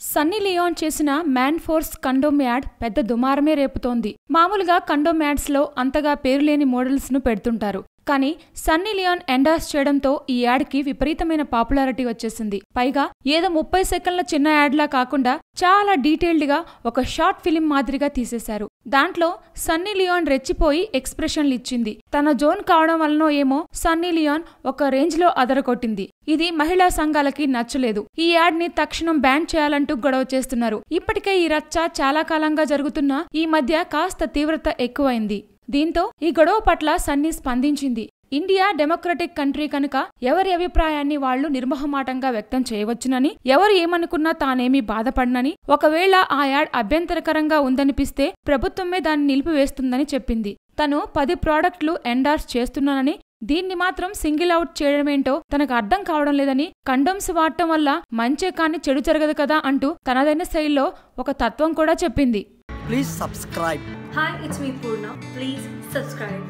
Sunny Leone చేసిన man force condom add పెద్ద దుమారమే రేపుతోంది. మామూలుగా కండోమ్ యాడ్స్ లో అంతగా పేరులేని మోడల్స్ ను పెడుతుంటారు. కానీ సన్నీ లియోన్ ఎండార్స్ చేయడంతో ఈ యాడ్ కి విపరీతమైన పాపులారిటీ వచ్చేసింది. పైగా ఏదో 30 సెకండ్ల చిన్న యాడ్ లా కాకుండా చాలా డీటెయిల్డ్ గా ఒక షార్ట్ ఫిలిం మాదిరిగా తీసేశారు. దాంట్లో సన్నీ లియోన్ రెచ్చిపోయి ఎక్స్ప్రెషన్లు ఇచ్చింది. తన జోన్ కావడం వల్లనో ఏమో సన్నీ లియోన్ ఒక రేంజ్ లో అదరకొట్టింది. ఇది మహిళా సంఘాలకి నచ్చలేదు. ఈ యాడ్ ని తక్షణం బ్యాన్ చేయాలంటూ గొడవ చేస్తున్నారు. ఇప్పటికే ఈ రచ్చ చాలా కాలంగా జరుగుతున్నా ఈ మధ్య కాస్త తీవ్రత ఎక్కువైంది. దీంతో ఈ గొడవ పట్ల సన్నీ స్పందించింది. ఇండియా డెమోక్రటిక్ కంట్రీ కనుక ఎవరి అభిప్రాయాన్ని వాళ్లు నిర్మోహమాటంగా వ్యక్తం చేయవచ్చునని, ఎవరు ఏమనుకున్నా తానేమీ బాధపడనని, ఒకవేళ ఆ యాడ్ అభ్యంతరకరంగా ఉందనిపిస్తే ప్రభుత్వమే దాన్ని నిలిపివేస్తుందని చెప్పింది. తను 10 ప్రోడక్ట్లు ఎండార్స్ చేస్తున్నానని, దీన్ని మాత్రం సింగిల్ అవుట్ చేయడమేంటో తనకు అర్థం కావడం లేదని, కండోమ్స్ వాడటం వల్ల మంచే కాని చెడు జరగదు కదా అంటూ తనదైన శైలిలో ఒక తత్వం కూడా చెప్పింది. Please subscribe. Hi, it's me Purna. Please subscribe.